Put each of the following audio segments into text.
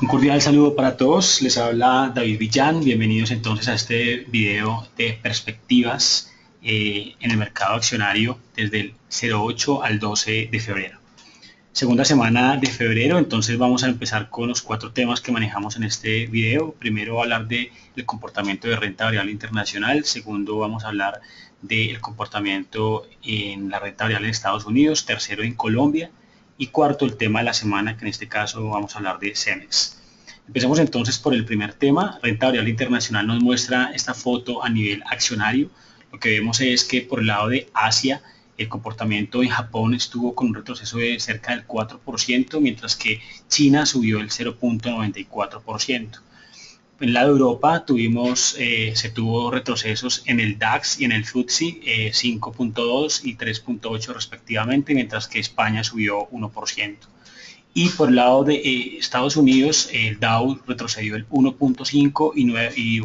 Un cordial saludo para todos, les habla David Villán, bienvenidos entonces a este video de perspectivas en el mercado accionario desde el 08 al 12 de febrero. Segunda semana de febrero, entonces vamos a empezar con los cuatro temas que manejamos en este video. Primero hablar del comportamiento de renta variable internacional, segundo vamos a hablar del comportamiento en la renta variable en Estados Unidos, tercero en Colombia y cuarto el tema de la semana, que en este caso vamos a hablar de Cemex. Empecemos entonces por el primer tema. Renta variable internacional nos muestra esta foto a nivel accionario. Lo que vemos es que por el lado de Asia, el comportamiento en Japón estuvo con un retroceso de cerca del 4%, mientras que China subió el 0.94%. En el lado de Europa se tuvo retrocesos en el DAX y en el FTSE 5.2 y 3.8 respectivamente, mientras que España subió 1%. Y por el lado de Estados Unidos, el Dow retrocedió el 1.5 y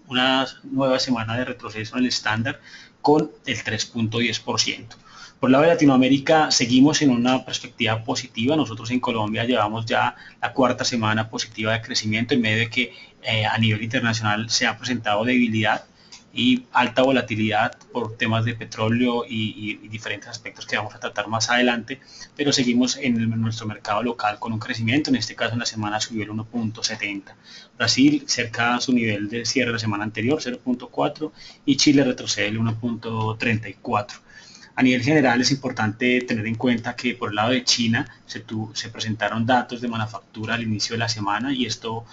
una nueva semana de retroceso en el estándar con el 3.10%. Por el lado de Latinoamérica seguimos en una perspectiva positiva. Nosotros en Colombia llevamos ya la cuarta semana positiva de crecimiento en medio de que a nivel internacional se ha presentado debilidad y alta volatilidad por temas de petróleo y diferentes aspectos que vamos a tratar más adelante, pero seguimos en nuestro mercado local con un crecimiento. En este caso en la semana subió el 1.70. Brasil cerca a su nivel de cierre de la semana anterior, 0.4, y Chile retrocede el 1.34. A nivel general es importante tener en cuenta que por el lado de China se presentaron datos de manufactura al inicio de la semana y estos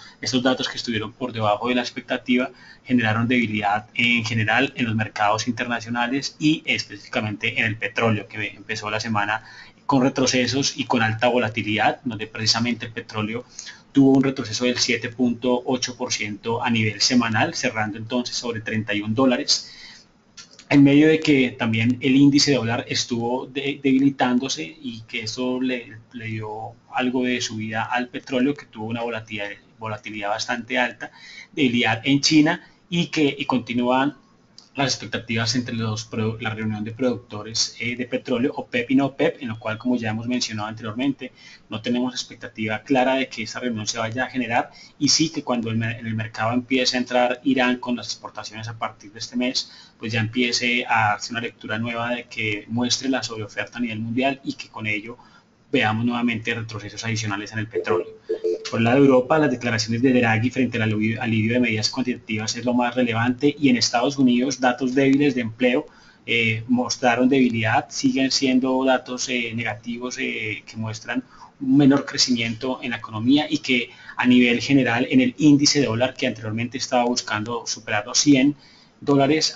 datos que estuvieron por debajo de la expectativa generaron debilidad en general en los mercados internacionales y específicamente en el petróleo, que empezó la semana con retrocesos y con alta volatilidad, donde precisamente el petróleo tuvo un retroceso del 7.8% a nivel semanal, cerrando entonces sobre $31, en medio de que también el índice de dólar estuvo debilitándose y que eso le dio algo de subida al petróleo, que tuvo una volatilidad bastante alta, debilidad en China y continúan las expectativas entre la reunión de productores de petróleo, OPEP y no OPEP, en lo cual, como ya hemos mencionado anteriormente, no tenemos expectativa clara de que esa reunión se vaya a generar, y sí que cuando en el mercado empiece a entrar Irán con las exportaciones a partir de este mes, pues ya empiece a hacer una lectura nueva de que muestre la sobreoferta a nivel mundial y que con ello veamos nuevamente retrocesos adicionales en el petróleo. Por el lado de Europa, las declaraciones de Draghi frente al alivio de medidas cuantitativas es lo más relevante, y en Estados Unidos datos débiles de empleo mostraron debilidad, siguen siendo datos negativos que muestran un menor crecimiento en la economía y que a nivel general en el índice de dólar, que anteriormente estaba buscando superar los $100,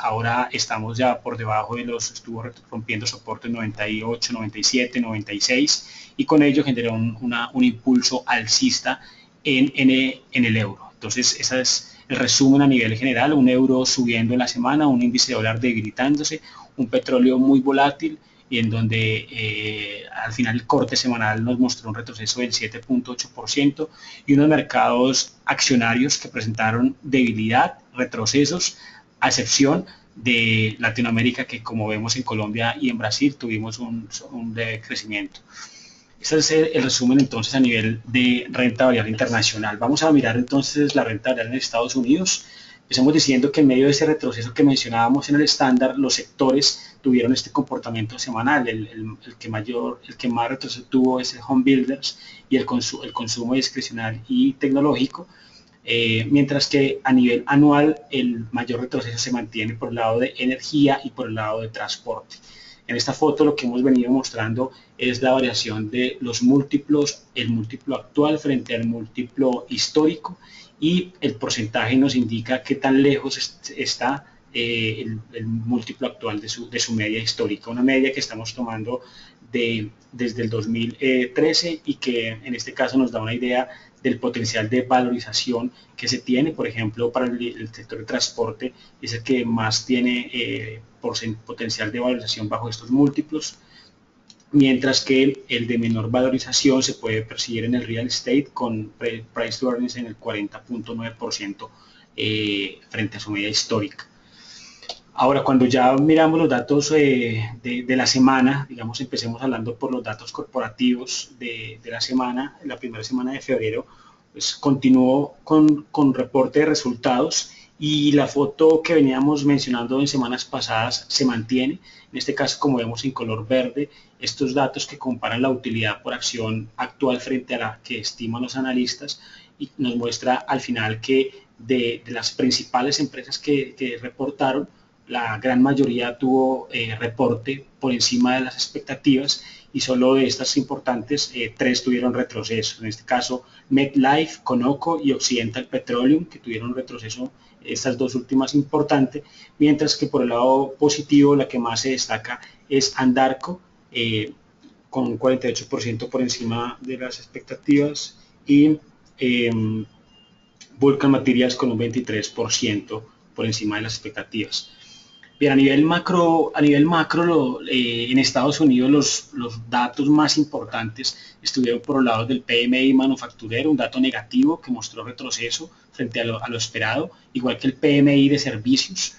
ahora estamos ya por debajo estuvo rompiendo soportes 98, 97, 96, y con ello generó un impulso alcista en el euro. Entonces, ese es el resumen a nivel general: un euro subiendo en la semana, un índice de dólar debilitándose, un petróleo muy volátil y en donde al final el corte semanal nos mostró un retroceso del 7.8% y unos mercados accionarios que presentaron debilidad, retrocesos, a excepción de Latinoamérica, que como vemos en Colombia y en Brasil tuvimos un leve crecimiento. Este es el resumen entonces a nivel de renta variable internacional. Vamos a mirar entonces la renta variable en Estados Unidos. Empezamos diciendo que en medio de ese retroceso que mencionábamos en el estándar, los sectores tuvieron este comportamiento semanal. El que más retroceso tuvo es el home builders y el consumo discrecional y tecnológico, mientras que a nivel anual el mayor retroceso se mantiene por el lado de energía y por el lado de transporte. En esta foto lo que hemos venido mostrando es la variación de los múltiplos, el múltiplo actual frente al múltiplo histórico, y el porcentaje nos indica qué tan lejos está el múltiplo actual de su media histórica, una media que estamos tomando desde el 2013 y que en este caso nos da una idea del potencial de valorización que se tiene. Por ejemplo, para el sector de transporte es el que más tiene potencial de valorización bajo estos múltiplos, mientras que el de menor valorización se puede percibir en el real estate con price to earnings en el 40.9% frente a su media histórica. Ahora, cuando ya miramos los datos de la semana, empecemos hablando por los datos corporativos de la semana, la primera semana de febrero. pues continuó con reporte de resultados y la foto que veníamos mencionando en semanas pasadas se mantiene. En este caso, como vemos en color verde, estos datos que comparan la utilidad por acción actual frente a la que estiman los analistas y nos muestra al final que de las principales empresas que reportaron, la gran mayoría tuvo reporte por encima de las expectativas y solo de estas importantes, tres tuvieron retroceso. En este caso, MetLife, Conoco y Occidental Petroleum, que tuvieron retroceso, estas dos últimas importantes, mientras que por el lado positivo la que más se destaca es Andarco, con un 48% por encima de las expectativas y Vulcan Materials con un 23% por encima de las expectativas. Bien, a nivel macro en Estados Unidos los datos más importantes estuvieron por los lados del PMI manufacturero, un dato negativo que mostró retroceso frente a lo esperado, igual que el PMI de servicios,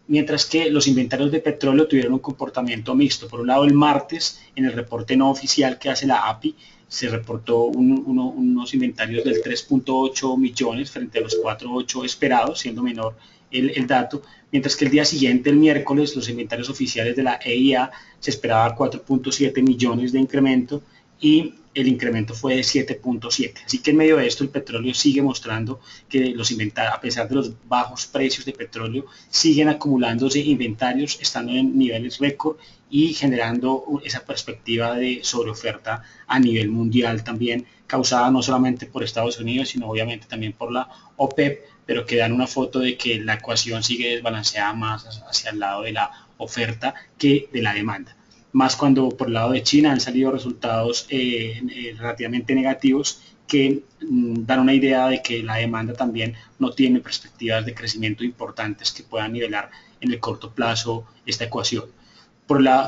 mientras que los inventarios de petróleo tuvieron un comportamiento mixto. Por un lado, el martes, en el reporte no oficial que hace la API, se reportó unos inventarios del 3.8 millones frente a los 4.8 esperados, siendo menor el dato, mientras que el día siguiente, el miércoles, los inventarios oficiales de la EIA se esperaba 4.7 millones de incremento y el incremento fue de 7.7. Así que en medio de esto el petróleo sigue mostrando que los inventarios, a pesar de los bajos precios de petróleo, siguen acumulándose inventarios, estando en niveles récord y generando esa perspectiva de sobreoferta a nivel mundial también, causada no solamente por Estados Unidos, sino obviamente también por la OPEP, pero que dan una foto de que la ecuación sigue desbalanceada más hacia el lado de la oferta que de la demanda. Más cuando por el lado de China han salido resultados relativamente negativos que dan una idea de que la demanda también no tiene perspectivas de crecimiento importantes que puedan nivelar en el corto plazo esta ecuación.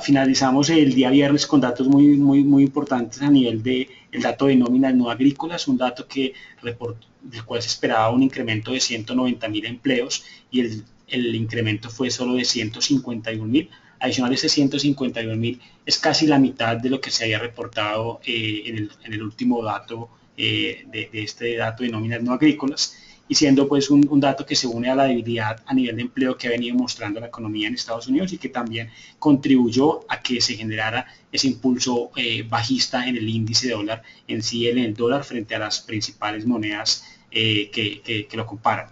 Finalizamos el día viernes con datos muy importantes a nivel de el dato de nóminas no agrícolas, un dato del cual se esperaba un incremento de 190.000 empleos y el incremento fue solo de 151.000. Adicional, ese 151.000 es casi la mitad de lo que se había reportado en el último dato de este dato de nóminas no agrícolas, y siendo pues un dato que se une a la debilidad a nivel de empleo que ha venido mostrando la economía en Estados Unidos y que también contribuyó a que se generara ese impulso bajista en el índice de dólar en sí, en el dólar frente a las principales monedas que lo comparan.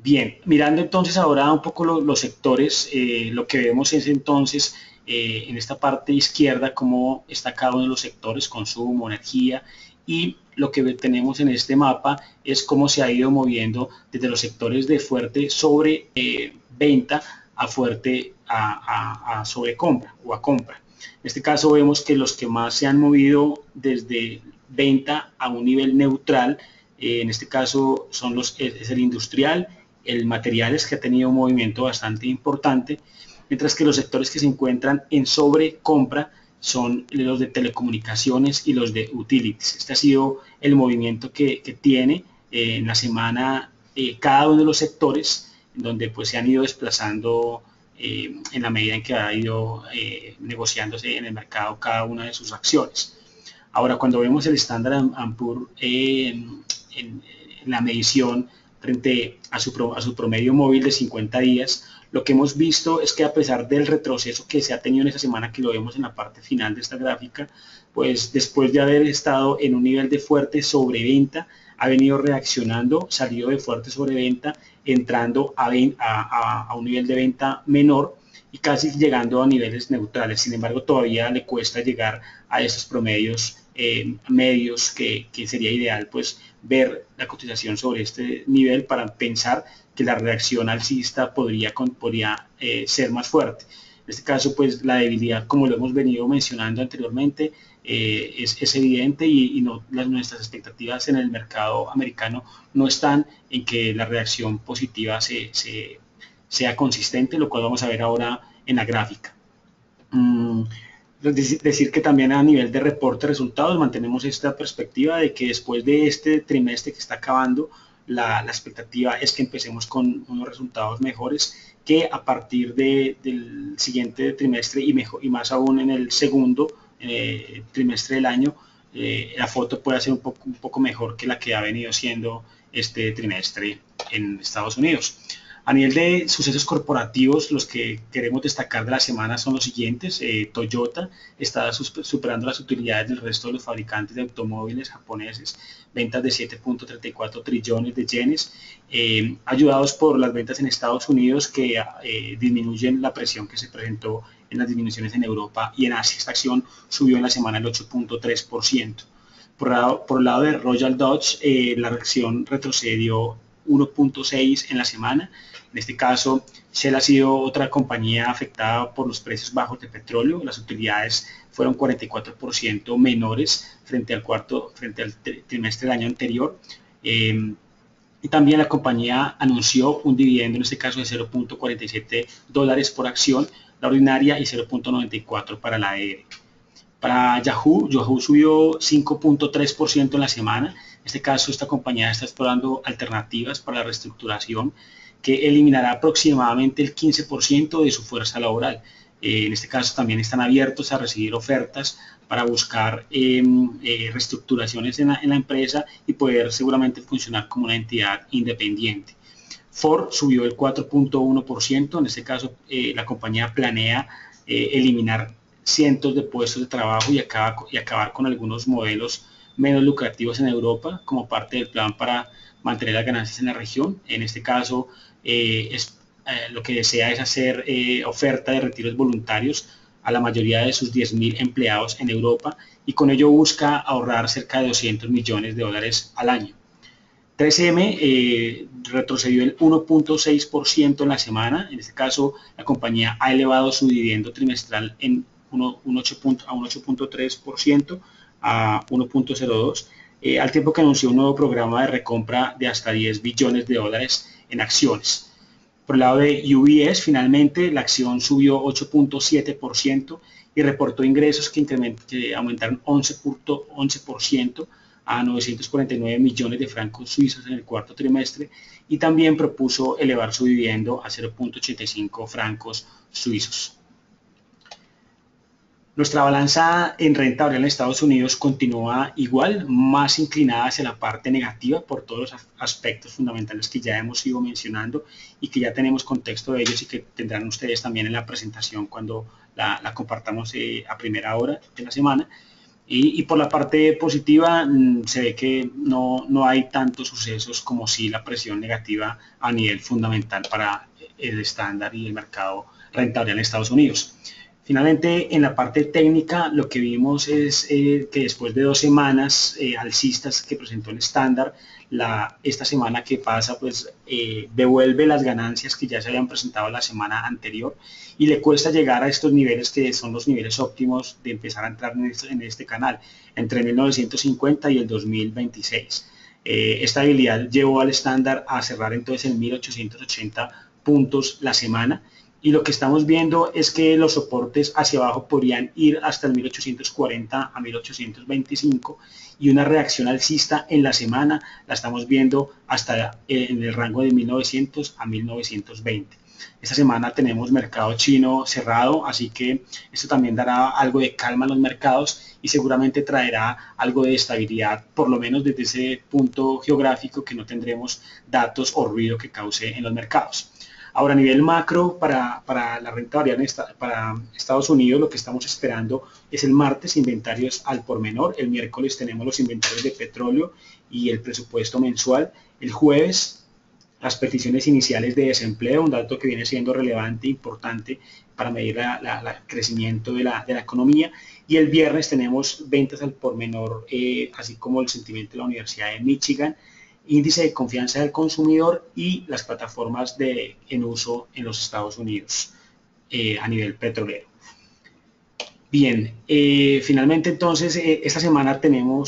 Bien, mirando entonces ahora un poco los sectores, lo que vemos es entonces en esta parte izquierda cómo está cada uno de los sectores, consumo, energía, y lo que tenemos en este mapa es cómo se ha ido moviendo desde los sectores de fuerte sobre venta a fuerte a sobre compra o a compra. En este caso vemos que los que más se han movido desde venta a un nivel neutral, en este caso es el industrial, el materiales, que ha tenido un movimiento bastante importante, mientras que los sectores que se encuentran en sobrecompra son los de telecomunicaciones y los de utilities. Este ha sido el movimiento que tiene en la semana cada uno de los sectores, donde pues se han ido desplazando en la medida en que ha ido negociándose en el mercado cada una de sus acciones. Ahora, cuando vemos el Standard & Poor's en la medición frente a su promedio móvil de 50 días, lo que hemos visto es que a pesar del retroceso que se ha tenido en esa semana, que lo vemos en la parte final de esta gráfica, pues después de haber estado en un nivel de fuerte sobreventa, ha venido reaccionando, salido de fuerte sobreventa, entrando a un nivel de venta menor y casi llegando a niveles neutrales. Sin embargo, todavía le cuesta llegar a esos promedios medios que sería ideal pues ver la cotización sobre este nivel para pensar que la reacción alcista podría ser más fuerte. En este caso, pues la debilidad, como lo hemos venido mencionando anteriormente, es evidente y nuestras expectativas en el mercado americano no están en que la reacción positiva sea consistente, lo cual vamos a ver ahora en la gráfica. Decir que también a nivel de reporte de resultados mantenemos esta perspectiva de que después de este trimestre que está acabando, la expectativa es que empecemos con unos resultados mejores, que a partir del siguiente trimestre y más aún en el segundo trimestre del año la foto pueda ser un poco mejor que la que ha venido siendo este trimestre en Estados Unidos. A nivel de sucesos corporativos, los que queremos destacar de la semana son los siguientes. Toyota está superando las utilidades del resto de los fabricantes de automóviles japoneses, ventas de 7.34 trillones de yenes, ayudados por las ventas en Estados Unidos que disminuyen la presión que se presentó en las disminuciones en Europa y en Asia. Esta acción subió en la semana el 8.3%. Por el lado de Royal Dutch, la acción retrocedió 1.6 en la semana. En este caso, Shell ha sido otra compañía afectada por los precios bajos de petróleo. Las utilidades fueron 44% menores frente al trimestre del año anterior. Y también la compañía anunció un dividendo, en este caso de $0.47 por acción, la ordinaria, y 0.94 para la ADR. Para Yahoo subió 5.3% en la semana. En este caso, esta compañía está explorando alternativas para la reestructuración que eliminará aproximadamente el 15% de su fuerza laboral. En este caso, también están abiertos a recibir ofertas para buscar reestructuraciones en la empresa y poder seguramente funcionar como una entidad independiente. Ford subió el 4.1%. En este caso, la compañía planea eliminar cientos de puestos de trabajo y acabar con algunos modelos menos lucrativos en Europa como parte del plan para mantener las ganancias en la región. En este caso, lo que desea es hacer oferta de retiros voluntarios a la mayoría de sus 10.000 empleados en Europa, y con ello busca ahorrar cerca de $200 millones al año. 3M retrocedió el 1.6% en la semana. En este caso, la compañía ha elevado su dividendo trimestral en a un 8.3% a 1.02, al tiempo que anunció un nuevo programa de recompra de hasta $10 billones en acciones. Por el lado de UBS, finalmente, la acción subió 8.7% y reportó ingresos que aumentaron 11% a 949 millones de francos suizos en el cuarto trimestre, y también propuso elevar su dividendo a 0.85 francos suizos. Nuestra balanza en renta variable en Estados Unidos continúa igual, más inclinada hacia la parte negativa por todos los aspectos fundamentales que ya hemos ido mencionando y que ya tenemos contexto de ellos y que tendrán ustedes también en la presentación cuando la compartamos a primera hora de la semana. Y por la parte positiva, se ve que no hay tantos sucesos como sí la presión negativa a nivel fundamental para el estándar y el mercado rentable en Estados Unidos. Finalmente, en la parte técnica, lo que vimos es que después de 2 semanas alcistas que presentó el estándar, esta semana que pasa, pues devuelve las ganancias que ya se habían presentado la semana anterior y le cuesta llegar a estos niveles que son los niveles óptimos de empezar a entrar en este canal, entre 1950 y el 2026. Esta habilidad llevó al estándar a cerrar entonces en 1880 puntos la semana. Y lo que estamos viendo es que los soportes hacia abajo podrían ir hasta el 1840 a 1825, y una reacción alcista en la semana la estamos viendo hasta en el rango de 1900 a 1920. Esta semana tenemos mercado chino cerrado, así que esto también dará algo de calma a los mercados y seguramente traerá algo de estabilidad, por lo menos desde ese punto geográfico, que no tendremos datos o ruido que cause en los mercados. Ahora, a nivel macro, para la renta variable para Estados Unidos, lo que estamos esperando es el martes inventarios al por menor. El miércoles tenemos los inventarios de petróleo y el presupuesto mensual. El jueves, las peticiones iniciales de desempleo, un dato que viene siendo relevante e importante para medir el crecimiento de la economía. Y el viernes tenemos ventas al por menor, así como el sentimiento de la Universidad de Michigan, índice de confianza del consumidor y las plataformas en uso en los Estados Unidos a nivel petrolero. Bien, finalmente entonces esta semana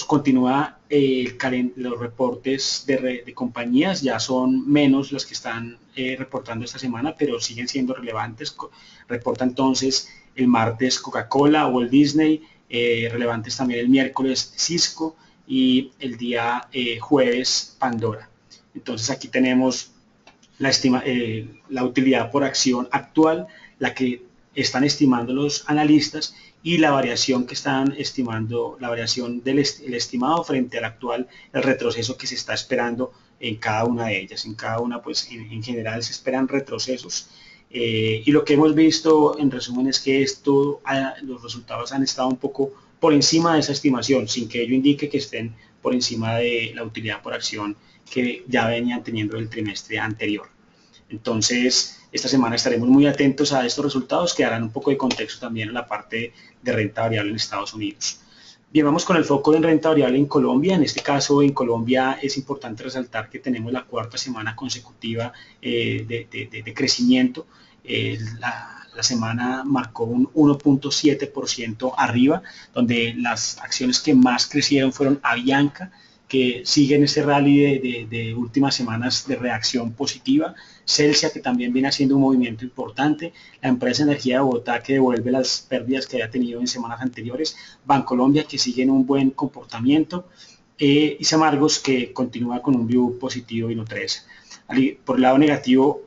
continúa los reportes de compañías. Ya son menos las que están reportando esta semana, pero siguen siendo relevantes. Reporta entonces el martes Coca-Cola, Walt Disney, relevantes también el miércoles Cisco, y el día jueves Pandora. Entonces aquí tenemos la utilidad por acción actual, la que están estimando los analistas, y la variación que están estimando, la variación del el estimado frente al actual, el retroceso que se está esperando en cada una de ellas. En cada una, pues en general se esperan retrocesos. Y lo que hemos visto en resumen es que los resultados han estado un poco por encima de esa estimación, sin que ello indique que estén por encima de la utilidad por acción que ya venían teniendo el trimestre anterior. Entonces, esta semana estaremos muy atentos a estos resultados que darán un poco de contexto también a la parte de renta variable en Estados Unidos. Bien, vamos con el foco en renta variable en Colombia. En este caso, en Colombia es importante resaltar que tenemos la cuarta semana consecutiva de crecimiento. La semana marcó un 1.7% arriba, donde las acciones que más crecieron fueron Avianca, que siguen ese rally de últimas semanas de reacción positiva, Celsia, que también viene haciendo un movimiento importante, la empresa Energía de Bogotá, que devuelve las pérdidas que había tenido en semanas anteriores, Bancolombia, que sigue en un buen comportamiento, y Samargos, que continúa con un view positivo y no 3. Por el lado negativo,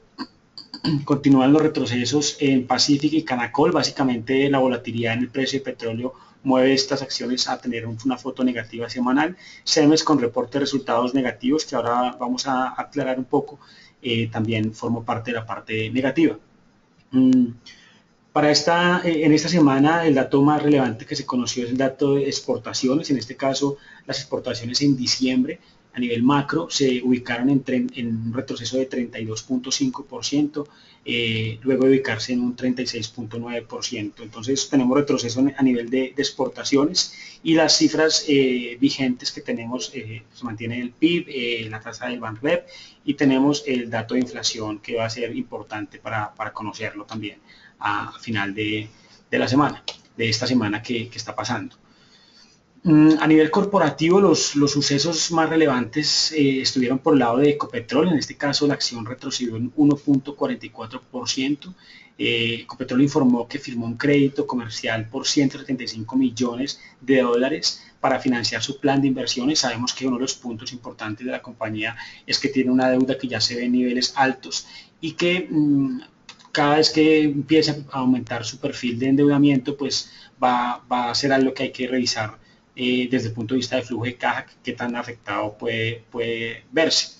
continúan los retrocesos en Pacific y Canacol. Básicamente la volatilidad en el precio de petróleo mueve estas acciones a tener una foto negativa semanal. Cemex con reporte de resultados negativos, que ahora vamos a aclarar un poco, también formó parte de la parte negativa. En esta semana el dato más relevante que se conoció es el dato de exportaciones. En este caso, las exportaciones en diciembre a nivel macro se ubicaron en un retroceso de 32.5%, luego de ubicarse en un 36.9%. Entonces tenemos retroceso a nivel de exportaciones, y las cifras vigentes que tenemos, se mantiene el PIB, la tasa del BANREP, y tenemos el dato de inflación, que va a ser importante para conocerlo también a final de la semana, de esta semana que está pasando. A nivel corporativo, los sucesos más relevantes estuvieron por el lado de Ecopetrol. En este caso, la acción retrocedió en 1.44%. Ecopetrol informó que firmó un crédito comercial por 175 millones de dólares para financiar su plan de inversiones. Sabemos que uno de los puntos importantes de la compañía es que tiene una deuda que ya se ve en niveles altos, y que cada vez que empiece a aumentar su perfil de endeudamiento, pues va a ser algo que hay que revisar desde el punto de vista de flujo de caja, qué tan afectado puede verse.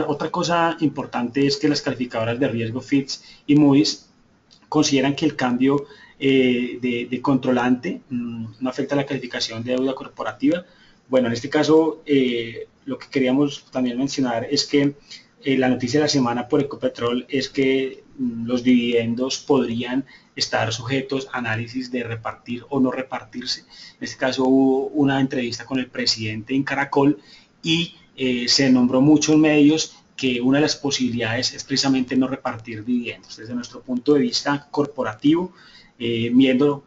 Otra cosa importante es que las calificadoras de riesgo Fitch y Moody's consideran que el cambio de controlante no afecta la calificación de deuda corporativa. Bueno, en este caso, lo que queríamos también mencionar es que la noticia de la semana por Ecopetrol es que los dividendos podrían estar sujetos a análisis de repartir o no repartirse. En este caso hubo una entrevista con el presidente en Caracol, y se nombró mucho en medios que una de las posibilidades es precisamente no repartir dividendos. Desde nuestro punto de vista corporativo, viendo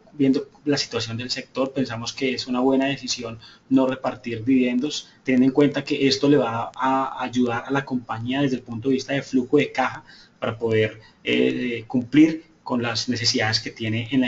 la situación del sector, pensamos que es una buena decisión no repartir dividendos, teniendo en cuenta que esto le va a ayudar a la compañía desde el punto de vista de flujo de caja para poder cumplir con las necesidades que tiene en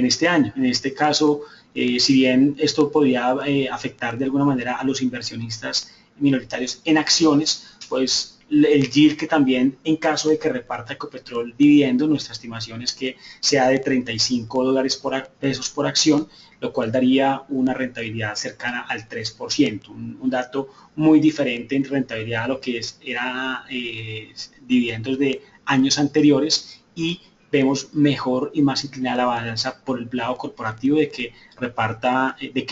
este año. En este caso, si bien esto podría afectar de alguna manera a los inversionistas minoritarios en acciones, pues el yield, que también en caso de que reparta Ecopetrol dividendo, nuestra estimación es que sea de $35 pesos por acción, lo cual daría una rentabilidad cercana al 3%, un dato muy diferente en rentabilidad a lo que era dividendos de años anteriores, y vemos mejor y más inclinada la balanza por el lado corporativo de que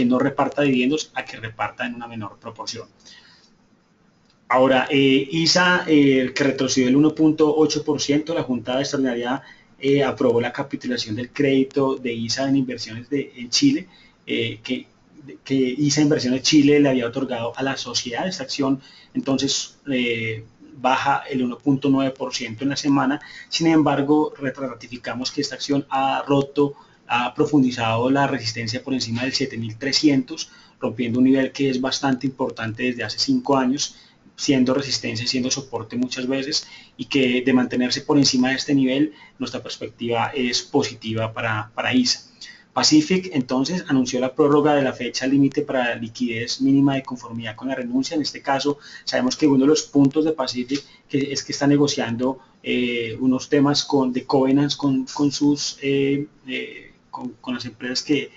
no reparta dividendos a que reparta en una menor proporción. Ahora, ISA, que retrocedió el 1.8%, la Junta Extraordinaria aprobó la capitulación del crédito de ISA en inversiones en Chile, que ISA Inversiones Chile le había otorgado a la sociedad. Esta acción entonces baja el 1.9% en la semana. Sin embargo, ratificamos que esta acción ha profundizado la resistencia por encima del 7.300, rompiendo un nivel que es bastante importante desde hace 5 años, siendo resistencia y siendo soporte muchas veces, y que de mantenerse por encima de este nivel, nuestra perspectiva es positiva para ISA. Pacific entonces anunció la prórroga de la fecha límite para liquidez mínima de conformidad con la renuncia. En este caso sabemos que uno de los puntos de Pacific es que está negociando unos temas de covenants con las empresas que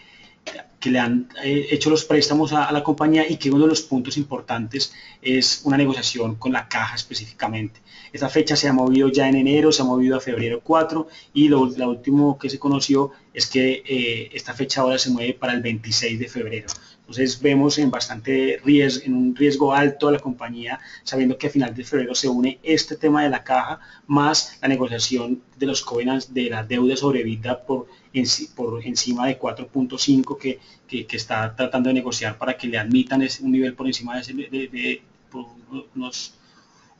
le han hecho los préstamos a la compañía, y que uno de los puntos importantes es una negociación con la caja específicamente. Esta fecha se ha movido ya en enero, se ha movido a febrero 4, y lo último que se conoció es que esta fecha ahora se mueve para el 26 de febrero. Entonces vemos en un riesgo alto a la compañía, sabiendo que a final de febrero se une este tema de la caja, más la negociación de los covenants de la deuda sobre EBITDA por encima de 4.5 que está tratando de negociar para que le admitan un nivel por encima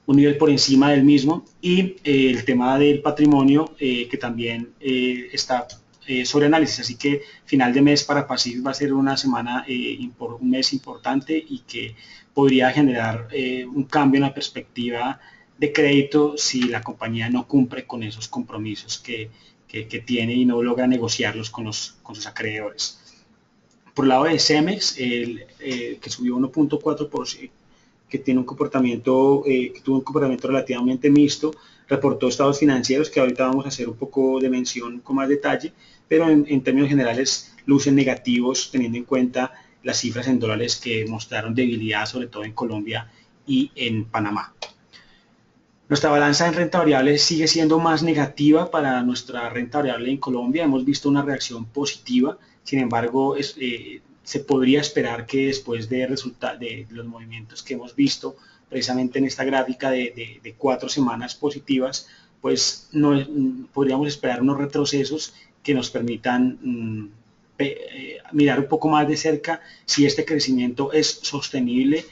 un nivel por encima del mismo, y el tema del patrimonio que también está sobre análisis. Así que final de mes para Pacific va a ser una semana, un mes importante, y que podría generar un cambio en la perspectiva de crédito si la compañía no cumple con esos compromisos que tiene y no logra negociarlos con sus acreedores. Por el lado de Cemex, que subió 1.4%, que tuvo un comportamiento relativamente mixto, reportó estados financieros que ahorita vamos a hacer un poco de mención con más detalle, pero en términos generales lucen negativos, teniendo en cuenta las cifras en dólares que mostraron debilidad, sobre todo en Colombia y en Panamá. Nuestra balanza en renta variable sigue siendo más negativa para nuestra renta variable en Colombia. Hemos visto una reacción positiva, sin embargo, se podría esperar que después de los movimientos que hemos visto precisamente en esta gráfica de 4 semanas positivas, pues podríamos esperar unos retrocesos que nos permitan mirar un poco más de cerca si este crecimiento es sostenible,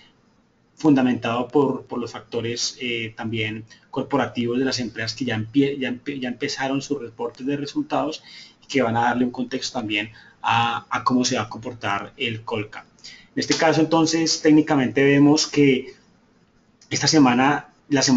fundamentado por los factores también corporativos de las empresas que ya empezaron sus reportes de resultados, y que van a darle un contexto también a cómo se va a comportar el Colcap. En este caso, entonces, técnicamente vemos que la semana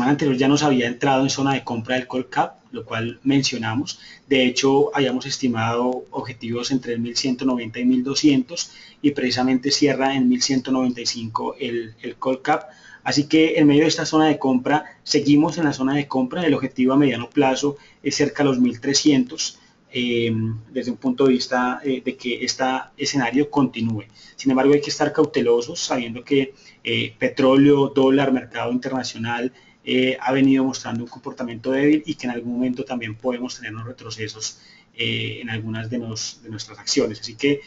anterior ya nos había entrado en zona de compra del Colcap, lo cual mencionamos. De hecho, habíamos estimado objetivos entre el 1190 y 1200, y precisamente cierra en 1195 el Colcap. Así que en medio de esta zona de compra, seguimos en la zona de compra. El objetivo a mediano plazo es cerca de los 1300. Desde un punto de vista de que este escenario continúe. Sin embargo, hay que estar cautelosos, sabiendo que petróleo, dólar, mercado internacional ha venido mostrando un comportamiento débil, y que en algún momento también podemos tener unos retrocesos en algunas de nuestras acciones. Así que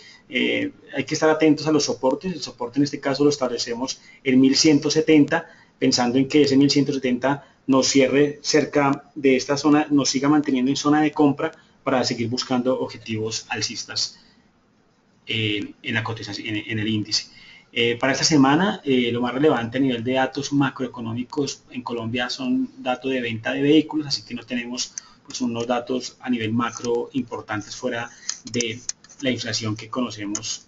hay que estar atentos a los soportes. El soporte en este caso lo establecemos en 1170, pensando en que ese 1170 nos cierre cerca de esta zona, nos siga manteniendo en zona de compra, para seguir buscando objetivos alcistas en la cotización, en el índice. Para esta semana, lo más relevante a nivel de datos macroeconómicos en Colombia son datos de venta de vehículos, así que no tenemos pues unos datos a nivel macro importantes fuera de la inflación que conocemos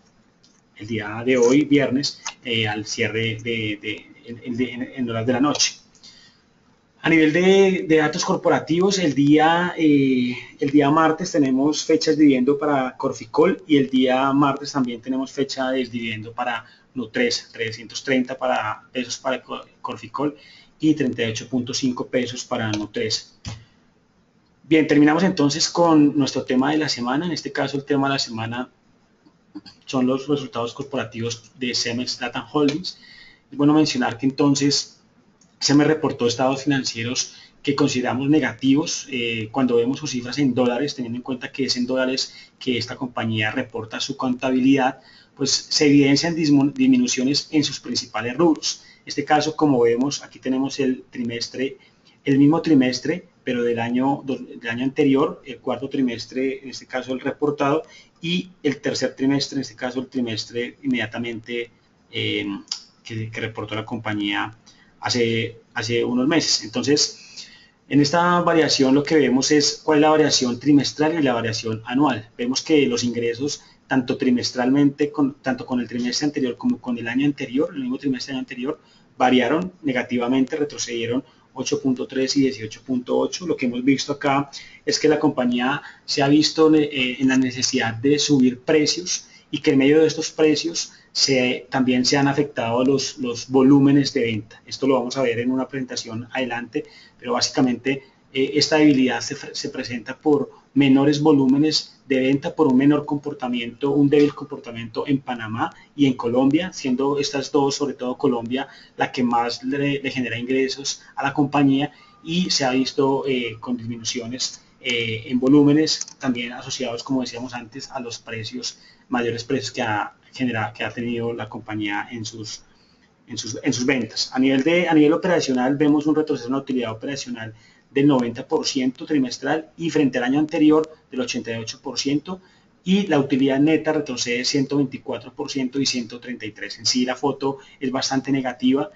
el día de hoy, viernes, al cierre en horas de la noche. A nivel de datos corporativos, el día martes tenemos fechas de dividendo para Corficol, y el día martes también tenemos fecha de dividendo para Nutresa, 330 pesos para Corficol y 38.5 pesos para Nutresa. Bien, terminamos entonces con nuestro tema de la semana. En este caso, el tema de la semana son los resultados corporativos de Cemex Latam Holdings. Es bueno mencionar que entonces se me reportó estados financieros que consideramos negativos cuando vemos sus cifras en dólares, teniendo en cuenta que es en dólares que esta compañía reporta su contabilidad, pues se evidencian disminuciones en sus principales rubros. En este caso, como vemos, aquí tenemos el mismo trimestre, pero del año anterior, el cuarto trimestre, en este caso el reportado, y el tercer trimestre, en este caso el trimestre inmediatamente que reportó la compañía hace unos meses. Entonces, en esta variación lo que vemos es cuál es la variación trimestral y la variación anual. Vemos que los ingresos, tanto trimestralmente, tanto con el trimestre anterior como con el año anterior, el mismo trimestre del año anterior, variaron negativamente, retrocedieron 8.3 y 18.8. Lo que hemos visto acá es que la compañía se ha visto en la necesidad de subir precios y que en medio de estos precios también se han afectado los volúmenes de venta. Esto lo vamos a ver en una presentación adelante, pero básicamente esta debilidad se presenta por menores volúmenes de venta, por un menor comportamiento, un débil comportamiento en Panamá y en Colombia, siendo estas dos, sobre todo Colombia, la que más le genera ingresos a la compañía, y se ha visto con disminuciones en volúmenes también asociados, como decíamos antes, a los precios, mayores precios que ha tenido la compañía en sus ventas. A nivel operacional vemos un retroceso en la utilidad operacional del 90% trimestral y frente al año anterior del 88%, y la utilidad neta retrocede 124% y 133%. En sí la foto es bastante negativa.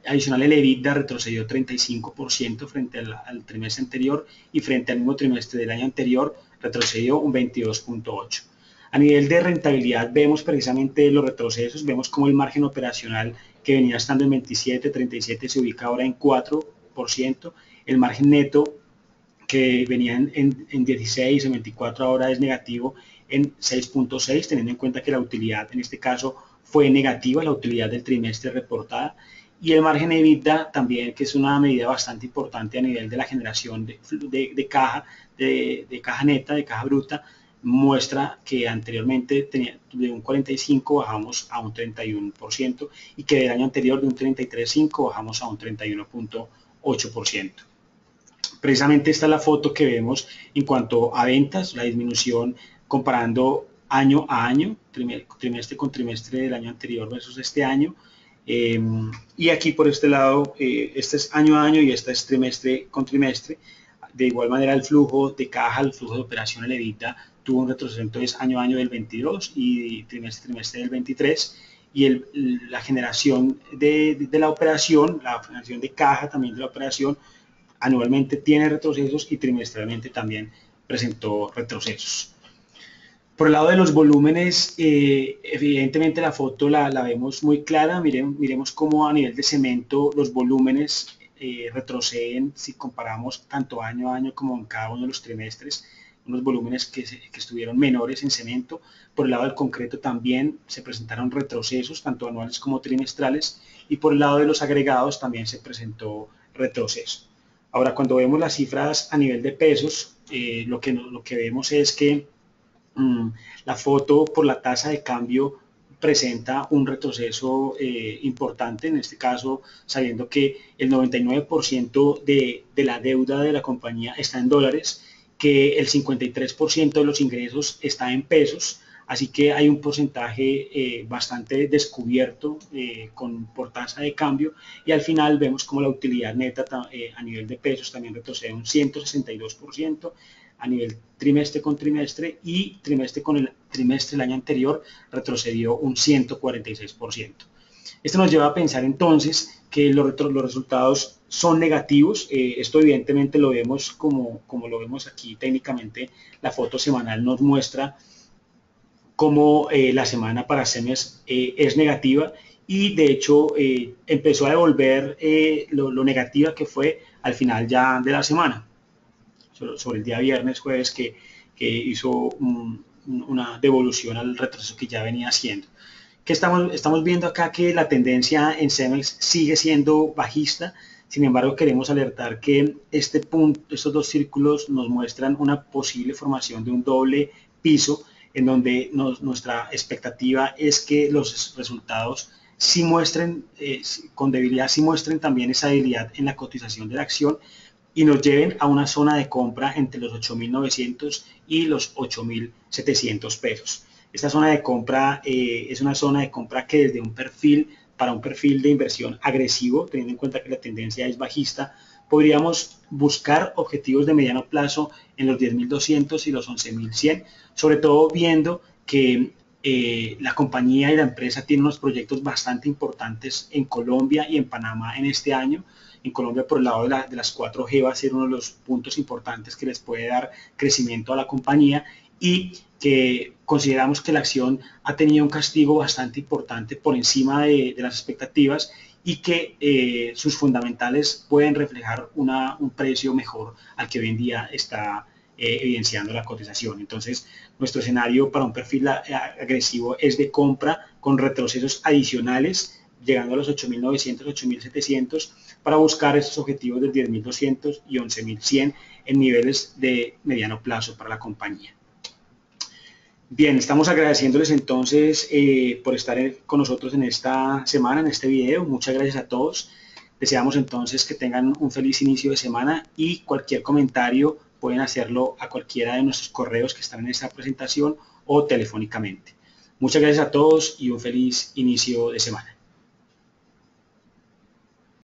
Adicional, el EBITDA retrocedió 35% frente al trimestre anterior, y frente al mismo trimestre del año anterior retrocedió un 22.8%. A nivel de rentabilidad vemos precisamente los retrocesos, vemos como el margen operacional, que venía estando en 27, 37, se ubica ahora en 4%, el margen neto, que venía en 16 o 24, ahora es negativo en 6.6, teniendo en cuenta que la utilidad en este caso fue negativa, la utilidad del trimestre reportada, y el margen EBITDA también, que es una medida bastante importante a nivel de la generación de caja, de caja neta, de caja bruta, muestra que anteriormente tenía de un 45 bajamos a un 31%, y que del año anterior de un 33.5 bajamos a un 31.8%. Precisamente esta es la foto que vemos en cuanto a ventas, la disminución comparando año a año, trimestre con trimestre del año anterior versus este año. Y aquí por este lado, este es año a año y este es trimestre con trimestre. De igual manera, el flujo de caja, el flujo de operación, el EBITDA, tuvo un retroceso entonces año a año del 22 y trimestre del 23. Y la generación de la operación, la generación de caja también de la operación, anualmente tiene retrocesos y trimestralmente también presentó retrocesos. Por el lado de los volúmenes, evidentemente la foto la vemos muy clara. Miremos cómo a nivel de cemento los volúmenes retroceden si comparamos tanto año a año como en cada uno de los trimestres, unos volúmenes que estuvieron menores en cemento. Por el lado del concreto también se presentaron retrocesos, tanto anuales como trimestrales, y por el lado de los agregados también se presentó retroceso. Ahora, cuando vemos las cifras a nivel de pesos, lo que vemos es que la foto por la tasa de cambio presenta un retroceso importante, en este caso sabiendo que el 99% de la deuda de la compañía está en dólares, que el 53% de los ingresos está en pesos, así que hay un porcentaje bastante descubierto por tasa de cambio, y al final vemos como la utilidad neta a nivel de pesos también retrocede un 162% a nivel trimestre con trimestre, y trimestre con el trimestre del año anterior retrocedió un 146%. Esto nos lleva a pensar entonces que los resultados son negativos. Esto evidentemente lo vemos como lo vemos aquí técnicamente. La foto semanal nos muestra cómo la semana para CEMEX es negativa, y de hecho empezó a devolver lo negativa que fue al final ya de la semana, sobre el día viernes, jueves, que hizo una devolución al retroceso que ya venía haciendo. Que estamos viendo acá que la tendencia en CEMEX sigue siendo bajista. Sin embargo, queremos alertar que estos dos círculos nos muestran una posible formación de un doble piso, en donde nuestra expectativa es que los resultados sí muestren, con debilidad, sí muestren también esa debilidad en la cotización de la acción, y nos lleven a una zona de compra entre los 8.900 y los 8.700 pesos. Esta zona de compra es una zona de compra que desde para un perfil de inversión agresivo, teniendo en cuenta que la tendencia es bajista, podríamos buscar objetivos de mediano plazo en los 10.200 y los 11.100, sobre todo viendo que la compañía y la empresa tienen unos proyectos bastante importantes en Colombia y en Panamá en este año. En Colombia, por el lado de las 4G, va a ser uno de los puntos importantes que les puede dar crecimiento a la compañía, y que consideramos que la acción ha tenido un castigo bastante importante por encima de las expectativas, y que sus fundamentales pueden reflejar un precio mejor al que hoy en día está evidenciando la cotización. Entonces, nuestro escenario para un perfil agresivo es de compra con retrocesos adicionales, llegando a los 8.900, 8.700, para buscar estos objetivos de 10.200 y 11.100 en niveles de mediano plazo para la compañía. Bien, estamos agradeciéndoles entonces por estar con nosotros en esta semana, en este video. Muchas gracias a todos. Deseamos entonces que tengan un feliz inicio de semana y cualquier comentario pueden hacerlo a cualquiera de nuestros correos que están en esta presentación o telefónicamente. Muchas gracias a todos y un feliz inicio de semana.